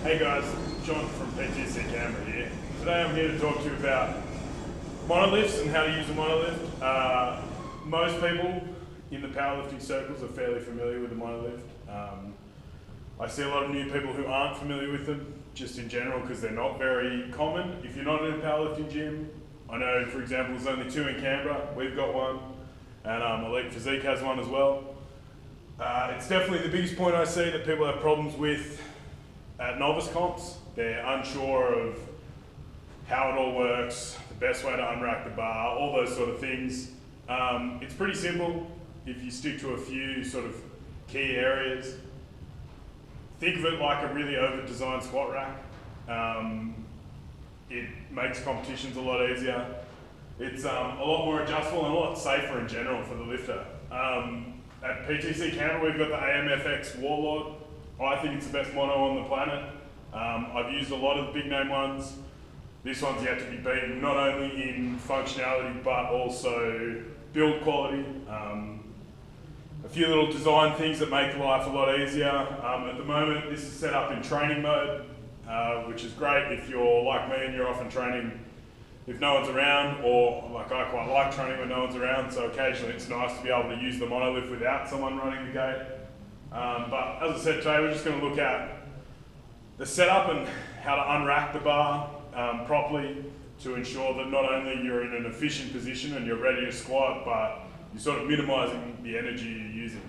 Hey guys, John from PTC Canberra here. Today I'm here to talk to you about monolifts and how to use a monolift. Most people in the powerlifting circles are fairly familiar with the monolift. I see a lot of new people who aren't familiar with them, just in general, because they're not very common. If you're not in a powerlifting gym, I know, for example, there's only 2 in Canberra. We've got one, and Elite Physique has one as well. It's definitely the biggest point I see that people have problems with at novice comps. They're unsure of how it all works, the best way to unrack the bar, all those sort of things. It's pretty simple if you stick to a few sort of key areas. Think of it like a really over-designed squat rack. It makes competitions a lot easier. It's a lot more adjustable and a lot safer in general for the lifter. At PTC Canberra, we've got the AMFX Warlord. I think it's the best mono on the planet. I've used a lot of the big name ones. This one's yet to be beaten, not only in functionality, but also build quality. A few little design things that make life a lot easier. At the moment, this is set up in training mode, which is great if you're like me and you're often training if no one's around, or like I quite like training when no one's around, so occasionally it's nice to be able to use the monolift without someone running the gate. But as I said today, we're just going to look at the setup and how to unrack the bar properly to ensure that not only you're in an efficient position and you're ready to squat, but you're sort of minimising the energy you're using.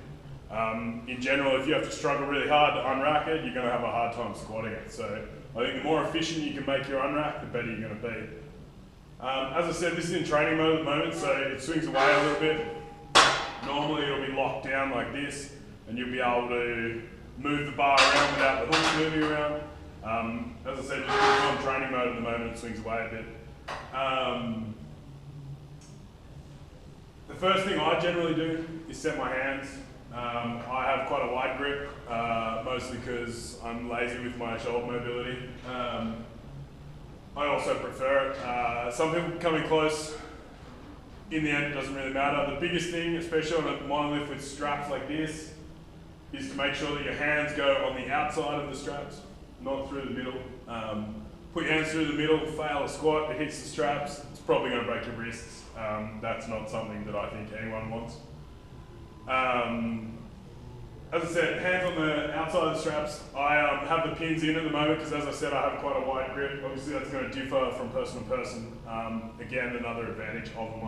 In general, if you have to struggle really hard to unrack it, you're going to have a hard time squatting it. So I think the more efficient you can make your unrack, the better you're going to be. As I said, this is in training mode at the moment, so it swings away a little bit. Normally it'll be locked down like this, and you'll be able to move the bar around without the hooks moving around. As I said, just because it's on training mode at the moment, it swings away a bit. The first thing I generally do is set my hands. I have quite a wide grip, mostly because I'm lazy with my shoulder mobility. I also prefer it. Some people coming close, in the end it doesn't really matter. The biggest thing, especially on a monolift with straps like this, is to make sure that your hands go on the outside of the straps, not through the middle. Put your hands through the middle, fail a squat, it hits the straps, it's probably going to break your wrists. That's not something that I think anyone wants. As I said, hands on the outside of the straps. I have the pins in at the moment because, as I said, I have quite a wide grip. Obviously that's going to differ from person to person. Again, another advantage of the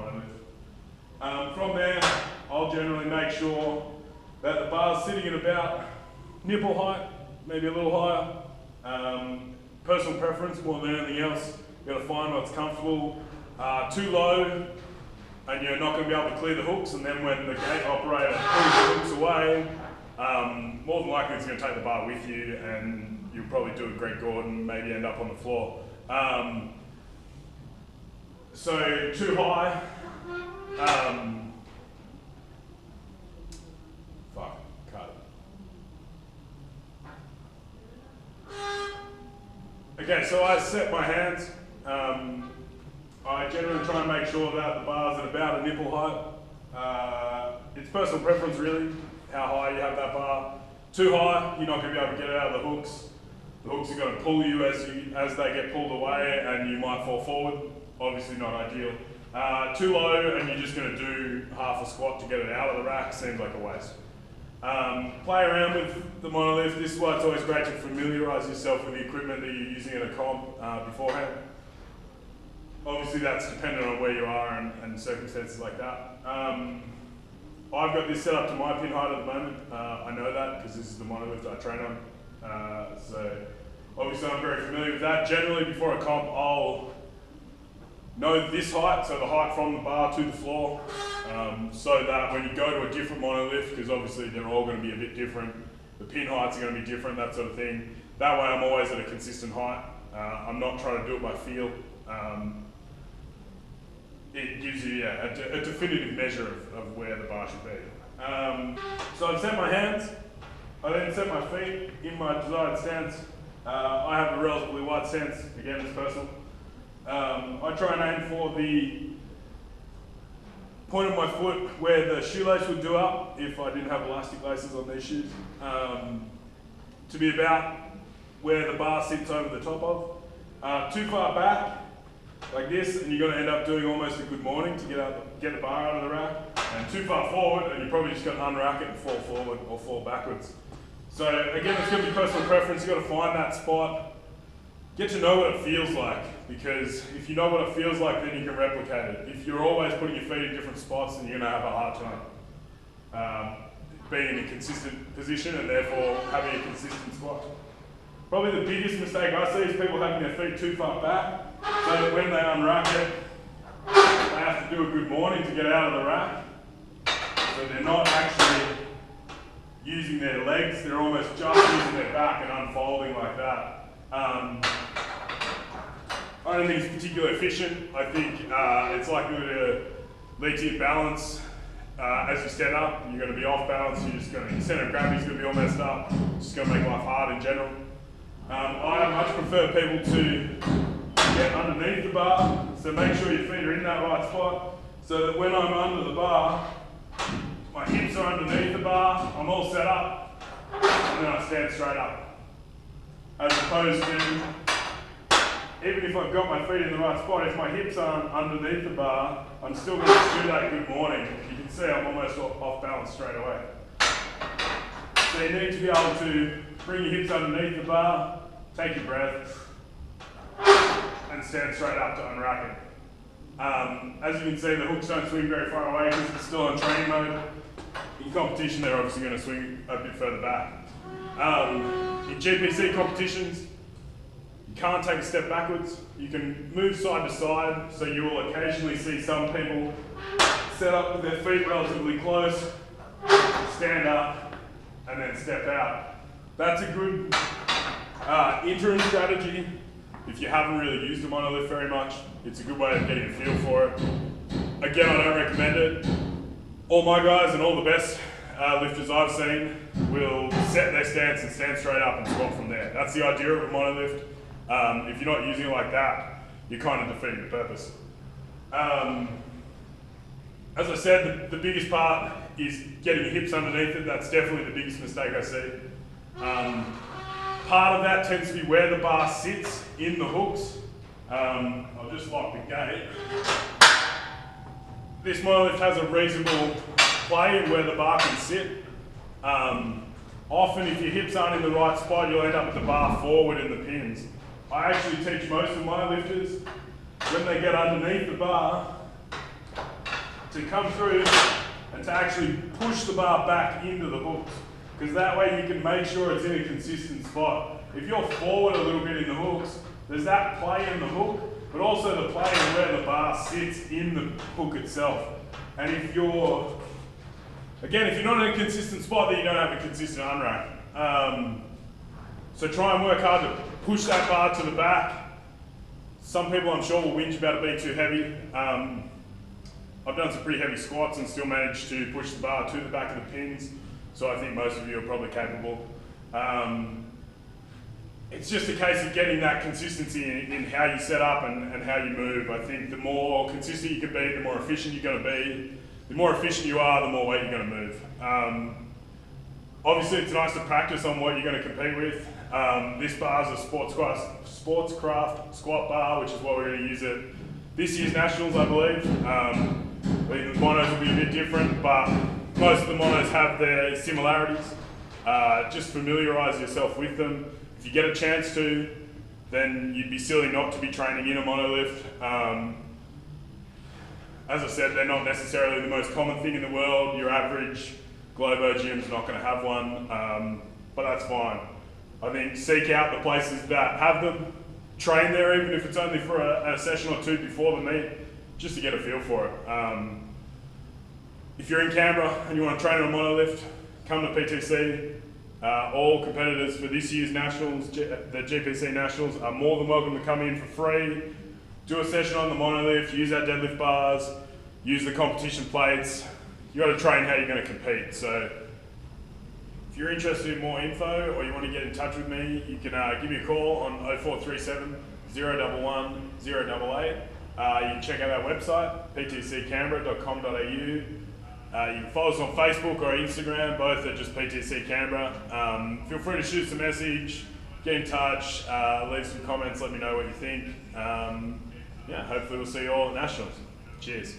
monolift. From there, I'll generally make sure that the bar's sitting at about nipple height, maybe a little higher. Personal preference more than anything else. You've got to find what's comfortable. Too low, and you're not going to be able to clear the hooks, and then when the gate operator pulls the hooks away, more than likely it's going to take the bar with you, and you'll probably do a Greg Gordon, maybe end up on the floor. So too high, cut it. Okay, so I set my hands. I generally try and make sure that the bar's at about a nipple height. It's personal preference really, how high you have that bar. Too high, you're not going to be able to get it out of the hooks. The hooks are going to pull you as they get pulled away, and you might fall forward. Obviously not ideal. Too low, and you're just going to do half a squat to get it out of the rack, seems like a waste. Play around with the monolift. This is why it's always great to familiarise yourself with the equipment that you're using in a comp beforehand. Obviously that's dependent on where you are and circumstances like that. I've got this set up to my pin height at the moment. I know that because this is the monolift I train on. So obviously I'm very familiar with that. Generally before a comp I'll know this height, so the height from the bar to the floor, so that when you go to a different monolift, because obviously they're all going to be a bit different, the pin heights are going to be different, that sort of thing. That way I'm always at a consistent height. I'm not trying to do it by feel. It gives you a definitive measure of where the bar should be. So I've set my hands, I then set my feet in my desired stance. I have a relatively wide stance, again it's personal. I try and aim for the point of my foot where the shoelace would do up, if I didn't have elastic laces on these shoes, to be about where the bar sits over the top of. Too far back, like this, and you're going to end up doing almost a good morning to get the bar out of the rack. And too far forward, and you're probably just going to unrack it and fall forward or fall backwards. So again, it's going to be personal preference. You've got to find that spot. Get to know what it feels like, because if you know what it feels like, then you can replicate it. If you're always putting your feet in different spots, then you're going to have a hard time being in a consistent position and therefore having a consistent spot. Probably the biggest mistake I see is people having their feet too far back, so that when they unrack it, they have to do a good morning to get out of the rack. So they're not actually using their legs, they're almost just using their back and unfolding like that. I don't think it's particularly efficient. I think it's likely to lead to your balance as you stand up. You're going to be off balance, your center of gravity is going to be all messed up. It's just going to make life hard in general. I much prefer people to get underneath the bar, so make sure your feet are in that right spot, so that when I'm under the bar, my hips are underneath the bar, I'm all set up, and then I stand straight up. As opposed to, even if I've got my feet in the right spot, if my hips aren't underneath the bar, I'm still going to do that good morning. You can see I'm almost off balance straight away. So you need to be able to bring your hips underneath the bar, take your breath, and stand straight up to unrack it. As you can see, the hooks don't swing very far away because it's still on training mode. In competition, they're obviously going to swing a bit further back. In GPC competitions, you can't take a step backwards. You can move side to side, so you will occasionally see some people set up with their feet relatively close, stand up, and then step out. That's a good interim strategy. If you haven't really used a monolift very much, it's a good way of getting a feel for it. Again, I don't recommend it. All my guys and all the best lifters I've seen will set their stance and stand straight up and squat from there. That's the idea of a monolift. If you're not using it like that, you're kind of defeating the purpose. As I said, the biggest part is getting your hips underneath it. That's definitely the biggest mistake I see. Part of that tends to be where the bar sits in the hooks. I'll just lock the gate. This monolift has a reasonable play in where the bar can sit. Often if your hips aren't in the right spot, you'll end up with the bar forward in the pins. I actually teach most of my lifters, when they get underneath the bar, to come through and to actually push the bar back into the hooks. Because that way you can make sure it's in a consistent spot. If you're forward a little bit in the hooks, there's that play in the hook, but also the play in where the bar sits in the hook itself. And if you're, again, if you're not in a consistent spot, then you don't have a consistent unrack. So try and work hard to push that bar to the back. Some people I'm sure will whinge about it being too heavy. I've done some pretty heavy squats and still managed to push the bar to the back of the pins. So I think most of you are probably capable. It's just a case of getting that consistency in how you set up and how you move. I think the more consistent you can be, the more efficient you're going to be. The more efficient you are, the more weight you're going to move. Obviously, it's nice to practice on what you're going to compete with. This bar is a sportscraft squat bar, which is what we're going to use at this year's Nationals, I believe. The monos will be a bit different, but most of the monos have their similarities. Just familiarise yourself with them. If you get a chance to, then you'd be silly not to be training in a monolift. As I said, they're not necessarily the most common thing in the world. Your average Globo gym's not going to have one, but that's fine. I think seek out the places that have them, train there even if it's only for a session or two before the meet, just to get a feel for it. If you're in Canberra and you want to train on a monolift, come to PTC. All competitors for this year's Nationals, the GPC Nationals, are more than welcome to come in for free, do a session on the monolift, use our deadlift bars, use the competition plates. You got to train how you're going to compete. So if you're interested in more info or you want to get in touch with me, you can give me a call on 0437 011 088. You can check out our website, ptccanberra.com.au. You can follow us on Facebook or Instagram, both are just PTC Canberra. Feel free to shoot us a message, get in touch, leave some comments, let me know what you think. Yeah, hopefully we'll see you all at Nationals. Cheers.